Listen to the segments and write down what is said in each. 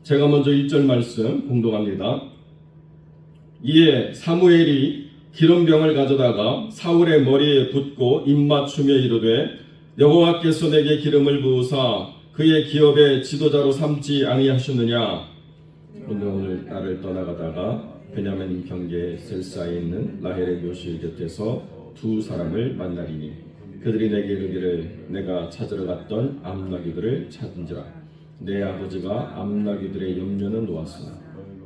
제가 먼저 1절 말씀 공독합니다. 이에 사무엘이 기름병을 가져다가 사울의 머리에 붓고 입맞추며 이르되 여호와께서 내게 기름을 부으사 그의 기업의 지도자로 삼지 아니하셨느냐. 오늘 나를 떠나가다가 베냐민 경계 셀사에 있는 라헬의 묘실 곁에서 두 사람을 만나리니 그들이 내게 이르기를 내가 찾으러 갔던 암나귀들을 찾은지라. 내 아버지가 암나귀들의 염려는 놓았으나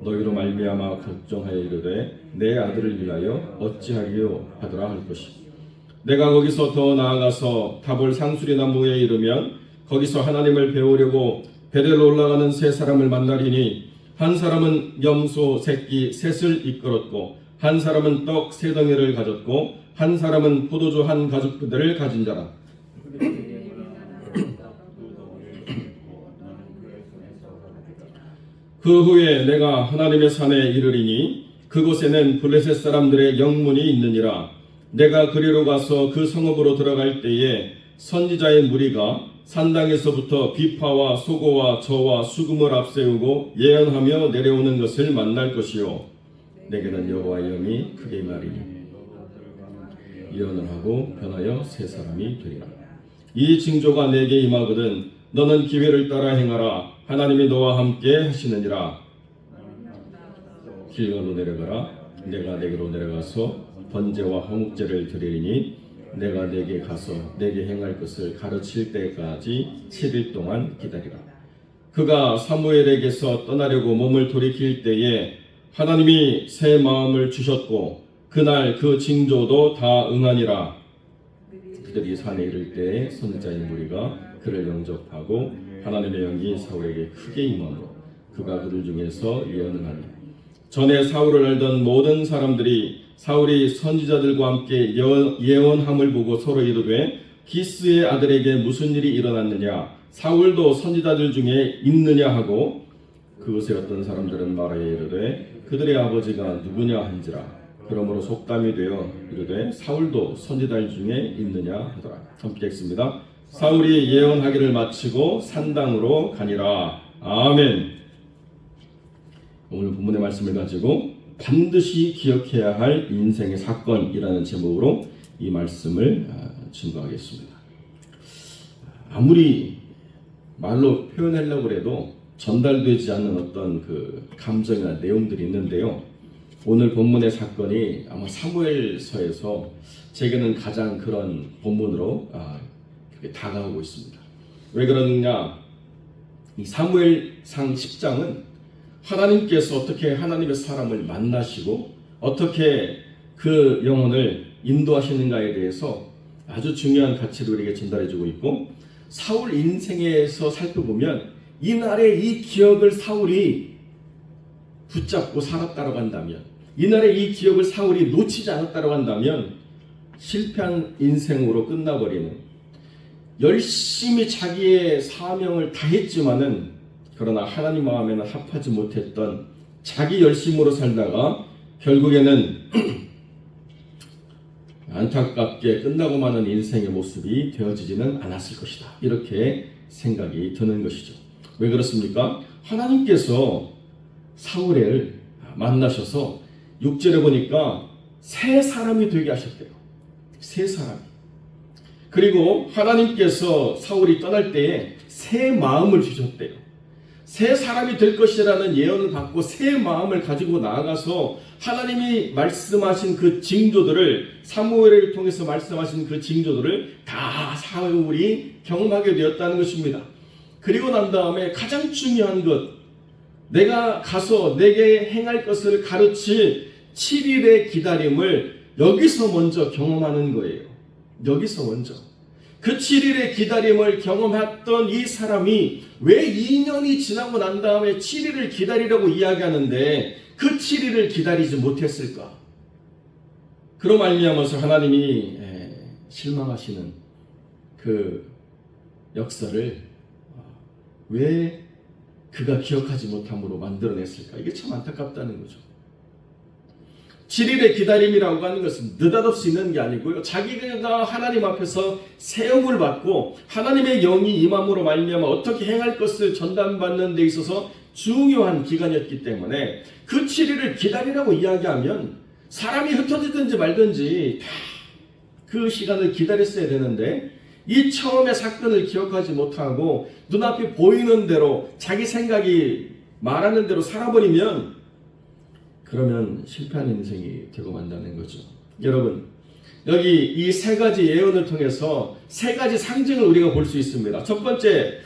너희로 말미암아 걱정하여 이르되 내 아들을 위하여 어찌하리요 하더라 할 것이. 내가 거기서 더 나아가서 다볼 상수리 나무에 이르면 거기서 하나님을 배우려고 베델로 올라가는 세 사람을 만나리니 한 사람은 염소 새끼 셋을 이끌었고 한 사람은 떡 세 덩이를 가졌고 한 사람은 포도주 한 가죽들을 가진 자라. 그 후에 내가 하나님의 산에 이르리니 그곳에는 블레셋 사람들의 영문이 있느니라. 내가 그리로 가서 그 성읍으로 들어갈 때에 선지자의 무리가 산당에서부터 비파와 소고와 저와 수금을 앞세우고 예언하며 내려오는 것을 만날 것이요 내게는 여호와의 영이 크게 임하리니 예언을 하고 변하여 세 사람이 되리라. 이 징조가 내게 임하거든 너는 기회를 따라 행하라. 하나님이 너와 함께 하시느니라. 길갈로 내려가라. 내가 내게로 내려가서 번제와 화목제를 드리니 내가 내게 가서 내게 행할 것을 가르칠 때까지 7일 동안 기다리라. 그가 사무엘에게서 떠나려고 몸을 돌이킬 때에 하나님이 새 마음을 주셨고 그날 그 징조도 다 응하니라. 그들이 산에 이를 때에 선지자의 무리가 그를 영접하고 하나님의 영이 사울에게 크게 임하므로 그가 그들 중에서 예언을 하니 전에 사울을 알던 모든 사람들이 사울이 선지자들과 함께 예언함을 보고 서로 이르되 기스의 아들에게 무슨 일이 일어났느냐 사울도 선지자들 중에 있느냐 하고 그곳에 어떤 사람들은 말하여 이르되 그들의 아버지가 누구냐 한지라. 그러므로 속담이 되어 이르되 사울도 선지자들 중에 있느냐 하더라. 함께 읽습니다. 사울이 예언하기를 마치고 산당으로 가니라. 아멘. 오늘 본문의 말씀을 가지고 반드시 기억해야 할 인생의 사건이라는 제목으로 이 말씀을 증거하겠습니다. 아무리 말로 표현하려고 해도 전달되지 않는 어떤 그 감정이나 내용들이 있는데요. 오늘 본문의 사건이 아마 사무엘서에서 제게는 가장 그런 본문으로 다가오고 있습니다. 왜 그러느냐? 이 사무엘상 10장은 하나님께서 어떻게 하나님의 사람을 만나시고 어떻게 그 영혼을 인도하시는가에 대해서 아주 중요한 가치를 우리에게 전달해주고 있고 사울 인생에서 살펴보면 이날의 이 기억을 사울이 붙잡고 살았다고 한다면 이날의 이 기억을 사울이 놓치지 않았다고 한다면 실패한 인생으로 끝나버리는 열심히 자기의 사명을 다했지만은 그러나 하나님 마음에는 합하지 못했던 자기 열심으로 살다가 결국에는 안타깝게 끝나고 마는 인생의 모습이 되어지지는 않았을 것이다. 이렇게 생각이 드는 것이죠. 왜 그렇습니까? 하나님께서 사울을 만나셔서 6절에 보니까 세 사람이 되게 하셨대요. 세 사람이. 그리고 하나님께서 사울이 떠날 때에 새 마음을 주셨대요. 새 사람이 될 것이라는 예언을 받고 새 마음을 가지고 나아가서 하나님이 말씀하신 그 징조들을 사무엘을 통해서 말씀하신 그 징조들을 다 사울이 경험하게 되었다는 것입니다. 그리고 난 다음에 가장 중요한 것 내가 가서 내게 행할 것을 가르칠 7일의 기다림을 여기서 먼저 경험하는 거예요. 여기서 먼저. 그 7일의 기다림을 경험했던 이 사람이 왜 2년이 지나고 난 다음에 7일을 기다리라고 이야기하는데 그 7일을 기다리지 못했을까? 그로 말미암아서 하나님이 실망하시는 그 역사를 왜 그가 기억하지 못함으로 만들어냈을까? 이게 참 안타깝다는 거죠. 7일의 기다림이라고 하는 것은 느닷없이 있는 게 아니고요. 자기가 하나님 앞에서 세움을 받고 하나님의 영이 임함으로 말미암아 어떻게 행할 것을 전담받는 데 있어서 중요한 기간이었기 때문에 그 7일을 기다리라고 이야기하면 사람이 흩어지든지 말든지 다 그 시간을 기다렸어야 되는데 이 처음의 사건을 기억하지 못하고 눈앞에 보이는 대로 자기 생각이 말하는 대로 살아버리면 그러면 실패한 인생이 되고 만다는 거죠. 여러분, 여기 이 세 가지 예언을 통해서 세 가지 상징을 우리가 볼 수 있습니다. 첫 번째,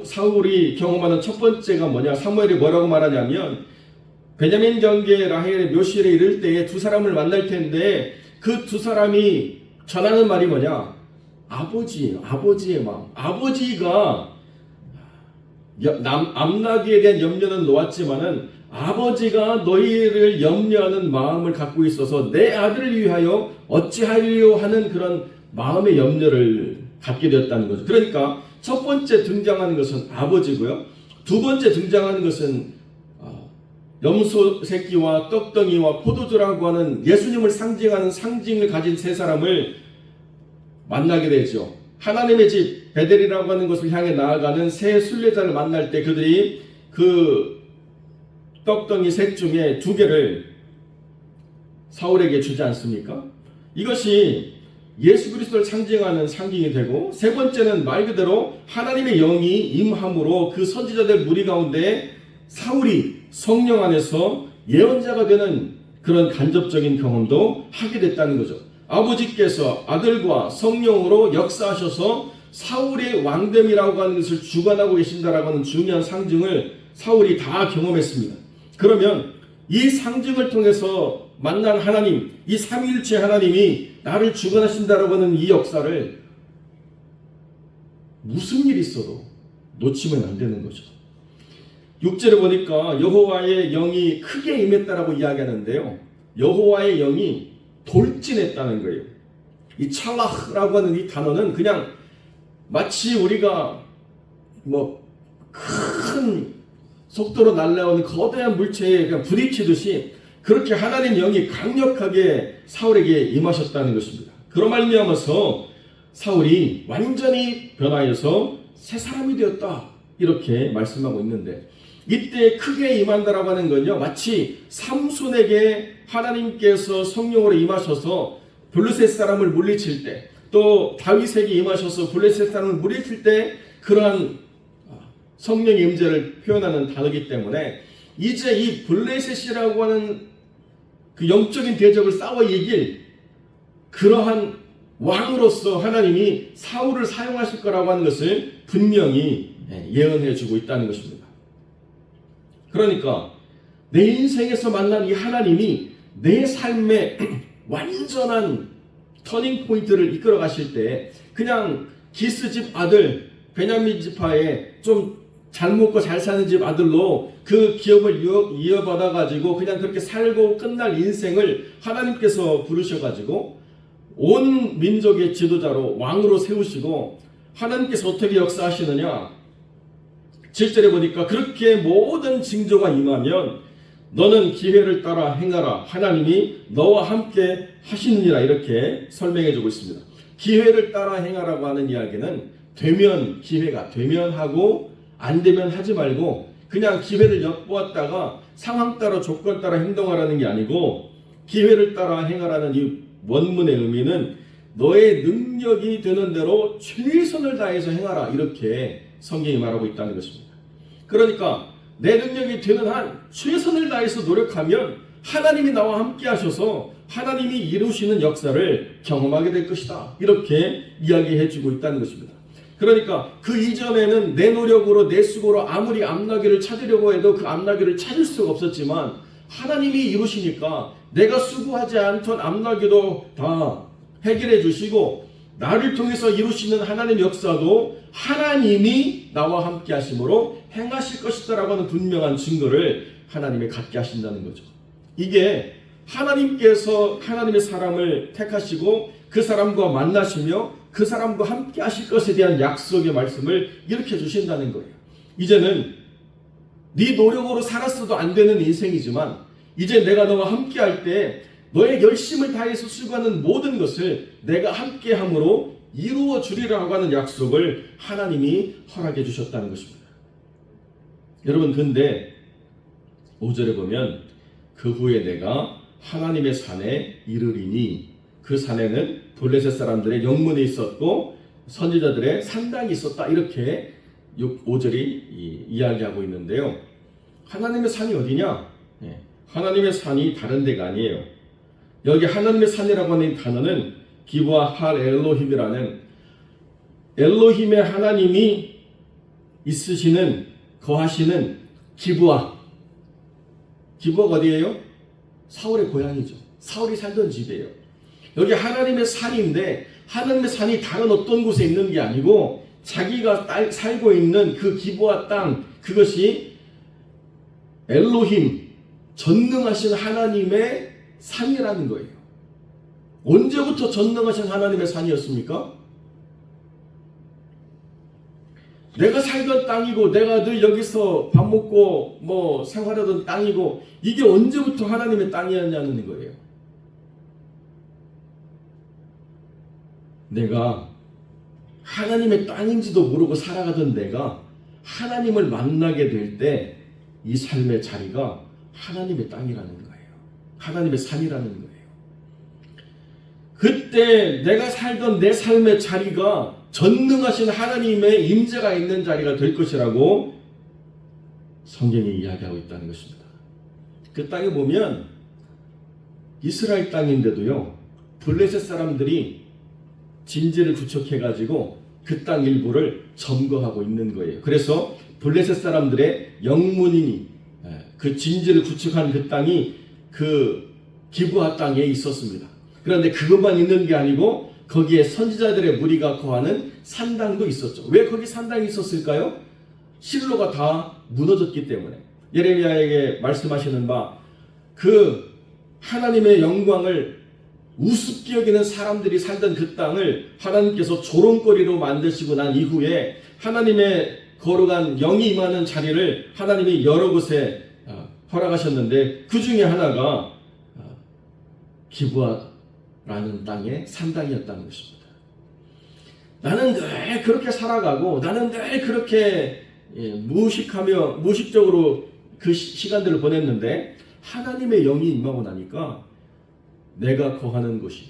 사울이 경험하는 첫 번째가 뭐냐? 사무엘이 뭐라고 말하냐면 베냐민 경계 라헬의 묘실에 이를 때에 두 사람을 만날 텐데 그 두 사람이 전하는 말이 뭐냐? 아버지의 마음. 아버지가 암나기에 대한 염려는 놓았지만은 아버지가 너희를 염려하는 마음을 갖고 있어서 내 아들을 위하여 어찌하려 하는 그런 마음의 염려를 갖게 되었다는 거죠. 그러니까 첫 번째 등장하는 것은 아버지고요. 두 번째 등장하는 것은 염소 새끼와 떡덩이와 포도주라고 하는 예수님을 상징하는 상징을 가진 세 사람을 만나게 되죠. 하나님의 집 베델이라고 하는 것을 향해 나아가는 세 순례자를 만날 때 그들이 그 떡덩이 셋 중에 두 개를 사울에게 주지 않습니까? 이것이 예수 그리스도를 상징하는 상징이 되고, 세 번째는 말 그대로 하나님의 영이 임함으로 그 선지자들 무리 가운데 사울이 성령 안에서 예언자가 되는 그런 간접적인 경험도 하게 됐다는 거죠. 아버지께서 아들과 성령으로 역사하셔서 사울의 왕됨이라고 하는 것을 주관하고 계신다라고 하는 중요한 상징을 사울이 다 경험했습니다. 그러면 이 상징을 통해서 만난 하나님, 이 삼위일체 하나님이 나를 주관하신다라고 하는 이 역사를 무슨 일이 있어도 놓치면 안 되는 거죠. 6절에 보니까 여호와의 영이 크게 임했다라고 이야기하는데요. 여호와의 영이 돌진했다는 거예요. 이 찰라흐라고 하는 이 단어는 그냥 마치 우리가 큰 속도로 날아오는 거대한 물체에 그냥 부딪히듯이 그렇게 하나님 영이 강력하게 사울에게 임하셨다는 것입니다. 그로 말미암아서 사울이 완전히 변하여서 새 사람이 되었다, 이렇게 말씀하고 있는데, 이때 크게 임한다라고 하는 건요, 마치 삼손에게 하나님께서 성령으로 임하셔서 블레셋 사람을 물리칠 때, 또 다윗에게 임하셔서 블레셋 사람을 물리칠 때 그러한 성령의 임재를 표현하는 단어이기 때문에 이제 이 블레셋이라고 하는 그 영적인 대적을 싸워 이길 그러한 왕으로서 하나님이 사울을 사용하실 거라고 하는 것을 분명히 예언해 주고 있다는 것입니다. 그러니까 내 인생에서 만난 이 하나님이 내 삶의 완전한 터닝 포인트를 이끌어 가실 때 그냥 기스 집 아들, 베냐민 지파에 좀 잘 먹고 잘 사는 집 아들로 그 기업을 이어받아 가지고 그냥 그렇게 살고 끝날 인생을 하나님께서 부르셔 가지고 온 민족의 지도자로 왕으로 세우시고, 하나님께서 어떻게 역사하시느냐, 7절에 보니까 그렇게 모든 징조가 임하면 너는 기회를 따라 행하라, 하나님이 너와 함께 하시느니라, 이렇게 설명해 주고 있습니다. 기회를 따라 행하라고 하는 이야기는 되면 기회가 되면 하고 안 되면 하지 말고 그냥 기회를 엿보았다가 상황 따라 조건 따라 행동하라는 게 아니고, 기회를 따라 행하라는 이 원문의 의미는 너의 능력이 되는 대로 최선을 다해서 행하라, 이렇게 성경이 말하고 있다는 것입니다. 그러니까 내 능력이 되는 한 최선을 다해서 노력하면 하나님이 나와 함께 하셔서 하나님이 이루시는 역사를 경험하게 될 것이다, 이렇게 이야기해 주고 있다는 것입니다. 그러니까 그 이전에는 내 노력으로 내 수고로 아무리 암나귀를 찾으려고 해도 그 암나귀를 찾을 수가 없었지만 하나님이 이루시니까 내가 수고하지 않던 암나귀도 다 해결해 주시고 나를 통해서 이루시는 하나님 역사도 하나님이 나와 함께 하심으로 행하실 것이다라고 하는 분명한 증거를 하나님이 갖게 하신다는 거죠. 이게 하나님께서 하나님의 사람을 택하시고 그 사람과 만나시며 그 사람과 함께 하실 것에 대한 약속의 말씀을 이렇게 주신다는 거예요. 이제는 네 노력으로 살았어도 안 되는 인생이지만 이제 내가 너와 함께 할 때 너의 열심을 다해서 수고하는 모든 것을 내가 함께 함으로 이루어 주리라고 하는 약속을 하나님이 허락해 주셨다는 것입니다. 여러분, 근데 5절에 보면 그 후에 내가 하나님의 산에 이르리니, 그 산에는 블레셋 사람들의 영문이 있었고 선지자들의 산당이 있었다, 이렇게 5절이 이야기하고 있는데요. 하나님의 산이 어디냐? 하나님의 산이 다른 데가 아니에요. 여기 하나님의 산이라고 하는 단어는 기브아 할 엘로힘이라는 엘로힘의 하나님이 있으시는, 거하시는 기브아가 어디예요? 사울의 고향이죠. 사울이 살던 집이에요. 여기 하나님의 산인데, 하나님의 산이 다른 어떤 곳에 있는 게 아니고 자기가 살고 있는 그 기브아 땅, 그것이 엘로힘, 전능하신 하나님의 산이라는 거예요. 언제부터 전능하신 하나님의 산이었습니까? 내가 살던 땅이고 내가 늘 여기서 밥 먹고 뭐 생활하던 땅이고, 이게 언제부터 하나님의 땅이었냐는 거예요. 내가 하나님의 땅인지도 모르고 살아가던 내가 하나님을 만나게 될 때 이 삶의 자리가 하나님의 땅이라는 거예요. 하나님의 산이라는 거예요. 그때 내가 살던 내 삶의 자리가 전능하신 하나님의 임재가 있는 자리가 될 것이라고 성경이 이야기하고 있다는 것입니다. 그 땅에 보면 이스라엘 땅인데도요, 블레셋 사람들이 진지를 구축해가지고 그 땅 일부를 점거하고 있는 거예요. 그래서 블레셋 사람들의 영문인이 그 진지를 구축한 그 땅이 그 기브아 땅에 있었습니다. 그런데 그것만 있는 게 아니고 거기에 선지자들의 무리가 거하는 산당도 있었죠. 왜 거기 산당이 있었을까요? 실로가 다 무너졌기 때문에. 예레미야에게 말씀하시는 바, 그 하나님의 영광을 우습게 여기는 사람들이 살던 그 땅을 하나님께서 조롱거리로 만드시고 난 이후에 하나님의 거룩한 영이 임하는 자리를 하나님이 여러 곳에 허락하셨는데, 그 중에 하나가 기브아라는 땅의 산당이었다는 것입니다. 나는 늘 그렇게 살아가고 나는 늘 그렇게 무식하며 무식적으로 그 시간들을 보냈는데, 하나님의 영이 임하고 나니까 내가 거하는 곳이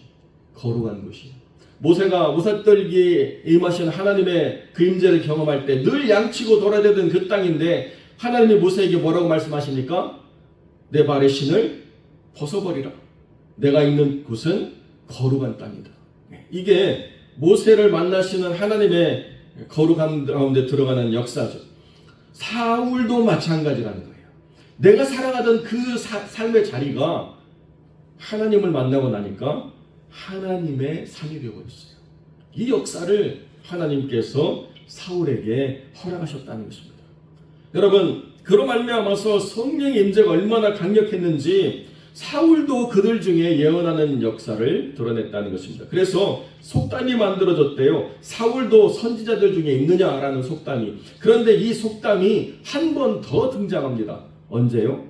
거룩한 곳이, 모세가 모삭떨기에 임하신 하나님의 그 임재를 경험할 때 늘 양치고 돌아다니던 그 땅인데, 하나님이 모세에게 뭐라고 말씀하십니까? 내 발의 신을 벗어버리라. 내가 있는 곳은 거룩한 땅이다. 이게 모세를 만나시는 하나님의 거룩함 가운데 들어가는 역사죠. 사울도 마찬가지라는 거예요. 내가 살아가던 그 삶의 자리가 하나님을 만나고 나니까 하나님의 산이 되어버렸어요. 이 역사를 하나님께서 사울에게 허락하셨다는 것입니다. 여러분, 그로 말미암아서 성령의 임재가 얼마나 강력했는지 사울도 그들 중에 예언하는 역사를 드러냈다는 것입니다. 그래서 속담이 만들어졌대요. 사울도 선지자들 중에 있느냐라는 속담이. 그런데 이 속담이 한 번 더 등장합니다. 언제요?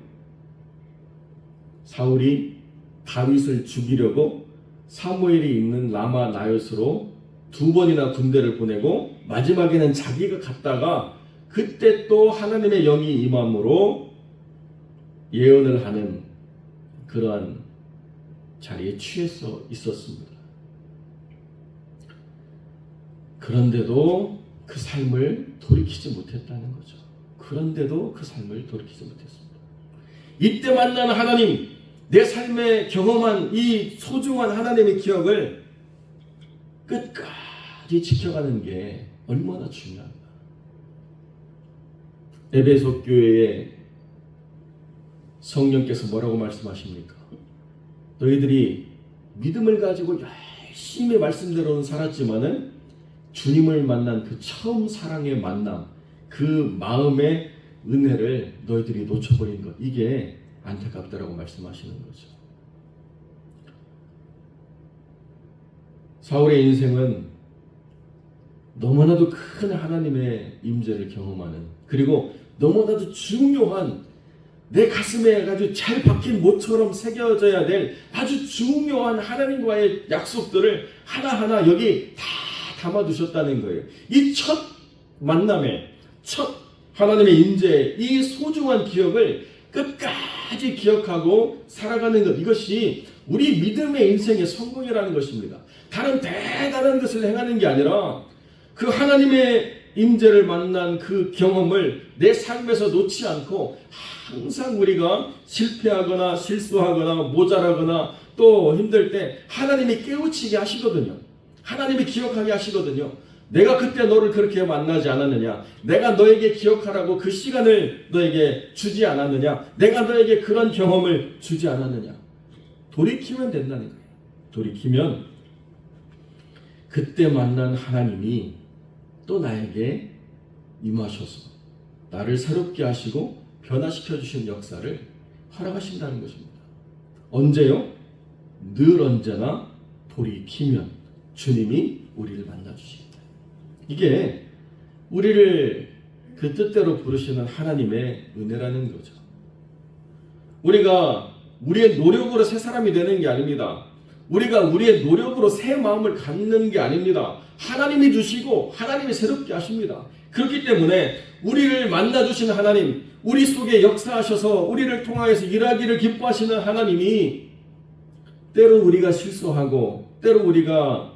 사울이 다윗을 죽이려고 사무엘이 있는 라마 나요스로 2번이나 군대를 보내고 마지막에는 자기가 갔다가, 그때 또 하나님의 영이 임함으로 예언을 하는 그러한 자리에 취해서 있었습니다. 그런데도 그 삶을 돌이키지 못했다는 거죠. 그런데도 그 삶을 돌이키지 못했습니다. 이때 만난 하나님, 내 삶에 경험한 이 소중한 하나님의 기억을 끝까지 지켜가는 게 얼마나 중요한가. 에베소 교회에 성령께서 뭐라고 말씀하십니까? 너희들이 믿음을 가지고 열심히 말씀대로는 살았지만은 주님을 만난 그 처음 사랑의 만남, 그 마음의 은혜를 너희들이 놓쳐버린 것, 이게 안타깝다라고 말씀하시는 거죠. 사울의 인생은 너무나도 큰 하나님의 임재를 경험하는, 그리고 너무나도 중요한, 내 가슴에 아주 잘 박힌 못처럼 새겨져야 될 아주 중요한 하나님과의 약속들을 하나하나 여기 다 담아두셨다는 거예요. 이 첫 만남에, 첫 하나님의 임재, 이 소중한 기억을 끝까지 기억하고 살아가는 것, 이것이 우리 믿음의 인생의 성공이라는 것입니다. 다른 대단한 것을 행하는 게 아니라 그 하나님의 임재를 만난 그 경험을 내 삶에서 놓지 않고 항상 우리가 실패하거나 실수하거나 모자라거나 또 힘들 때 하나님이 깨우치게 하시거든요. 하나님이 기억하게 하시거든요. 내가 그때 너를 그렇게 만나지 않았느냐? 내가 너에게 기억하라고 그 시간을 너에게 주지 않았느냐? 내가 너에게 그런 경험을 주지 않았느냐? 돌이키면 된다는 거예요. 돌이키면 그때 만난 하나님이 또 나에게 임하셔서 나를 새롭게 하시고 변화시켜 주신 역사를 허락하신다는 것입니다. 언제요? 늘 언제나 돌이키면 주님이 우리를 만나 주십니다. 이게 우리를 그 뜻대로 부르시는 하나님의 은혜라는 거죠. 우리가 우리의 노력으로 새 사람이 되는 게 아닙니다. 우리가 우리의 노력으로 새 마음을 갖는 게 아닙니다. 하나님이 주시고 하나님이 새롭게 하십니다. 그렇기 때문에 우리를 만나 주신 하나님, 우리 속에 역사하셔서 우리를 통하여서 일하기를 기뻐하시는 하나님이 때로 우리가 실수하고 때로 우리가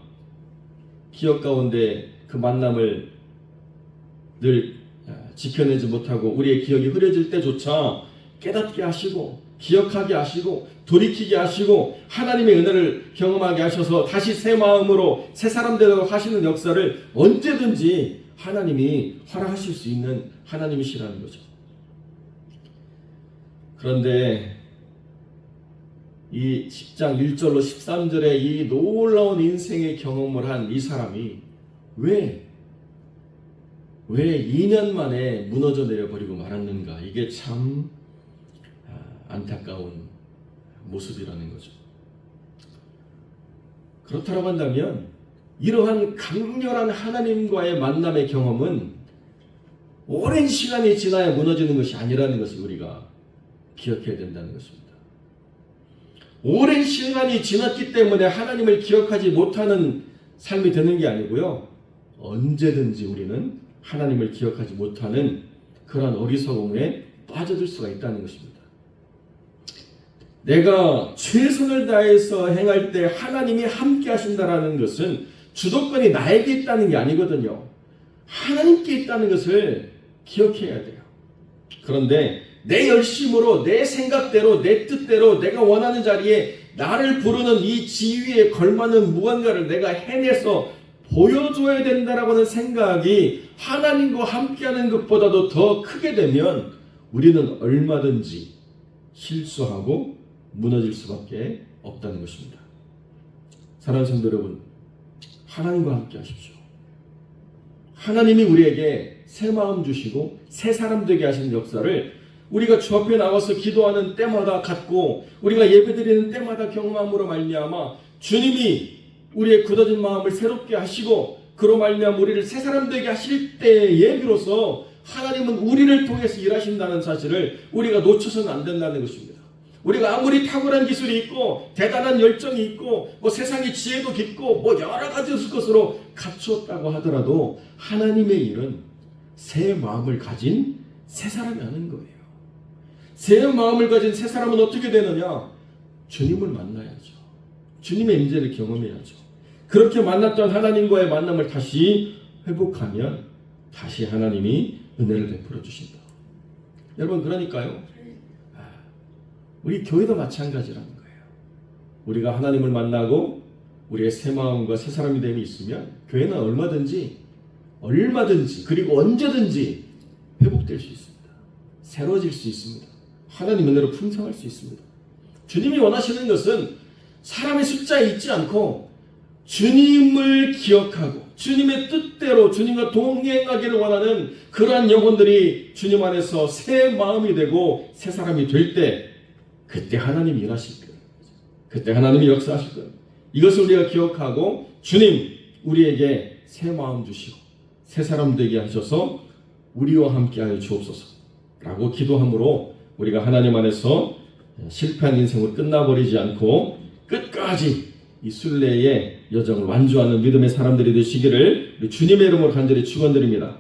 기억 가운데 그 만남을 늘 지켜내지 못하고 우리의 기억이 흐려질 때조차 깨닫게 하시고 기억하게 하시고 돌이키게 하시고 하나님의 은혜를 경험하게 하셔서 다시 새 마음으로 새 사람 되도록 하시는 역사를 언제든지 하나님이 허락하실 수 있는 하나님이시라는 거죠. 그런데 이 10장 1절로 13절의 이 놀라운 인생의 경험을 한 이 사람이 왜 2년 만에 무너져 내려버리고 말았는가? 이게 참 안타까운 모습이라는 거죠. 그렇다고 한다면 이러한 강렬한 하나님과의 만남의 경험은 오랜 시간이 지나야 무너지는 것이 아니라는 것을 우리가 기억해야 된다는 것입니다. 오랜 시간이 지났기 때문에 하나님을 기억하지 못하는 삶이 되는 게 아니고요. 언제든지 우리는 하나님을 기억하지 못하는 그런 어리석음에 빠져들 수가 있다는 것입니다. 내가 최선을 다해서 행할 때 하나님이 함께 하신다는 것은 주도권이 나에게 있다는 게 아니거든요. 하나님께 있다는 것을 기억해야 돼요. 그런데 내 열심으로 내 생각대로 내 뜻대로 내가 원하는 자리에 나를 부르는 이 지위에 걸맞는 무언가를 내가 해내서 보여줘야 된다라고 하는 생각이 하나님과 함께하는 것보다도 더 크게 되면 우리는 얼마든지 실수하고 무너질 수밖에 없다는 것입니다. 사랑하는 성도 여러분, 하나님과 함께 하십시오. 하나님이 우리에게 새 마음 주시고 새 사람 되게 하시는 역사를 우리가 주 앞에 나와서 기도하는 때마다 갖고 우리가 예배드리는 때마다 경험함으로 말미암아 주님이 우리의 굳어진 마음을 새롭게 하시고 그로 말미암아 우리를 새 사람 되게 하실 때에 비로소 하나님은 우리를 통해서 일하신다는 사실을 우리가 놓쳐서는 안 된다는 것입니다. 우리가 아무리 탁월한 기술이 있고 대단한 열정이 있고 뭐 세상의 지혜도 깊고 뭐 여러 가지 것으로 갖추었다고 하더라도 하나님의 일은 새 마음을 가진 새 사람이 하는 거예요. 새 마음을 가진 새 사람은 어떻게 되느냐? 주님을 만나야죠. 주님의 임재를 경험해야죠. 그렇게 만났던 하나님과의 만남을 다시 회복하면 다시 하나님이 은혜를 베풀어 주신다. 여러분, 그러니까요, 우리 교회도 마찬가지라는 거예요. 우리가 하나님을 만나고 우리의 새 마음과 새 사람이 됨이 있으면 교회는 얼마든지 그리고 언제든지 회복될 수 있습니다. 새로워질 수 있습니다. 하나님 은혜로 풍성할 수 있습니다. 주님이 원하시는 것은 사람의 숫자에 있지 않고 주님을 기억하고 주님의 뜻대로 주님과 동행하기를 원하는 그러한 영혼들이 주님 안에서 새 마음이 되고 새 사람이 될 때 그때 하나님이 일하실 거예요. 그때 하나님이 역사하실 거예요. 이것을 우리가 기억하고 주님 우리에게 새 마음 주시고 새 사람 되게 하셔서 우리와 함께하여 주옵소서라고 기도함으로 우리가 하나님 안에서 실패한 인생을 끝나버리지 않고 끝까지 이 순례의 여정을 완주하는 믿음의 사람들이 되시기를 주님의 이름으로 간절히 축원드립니다.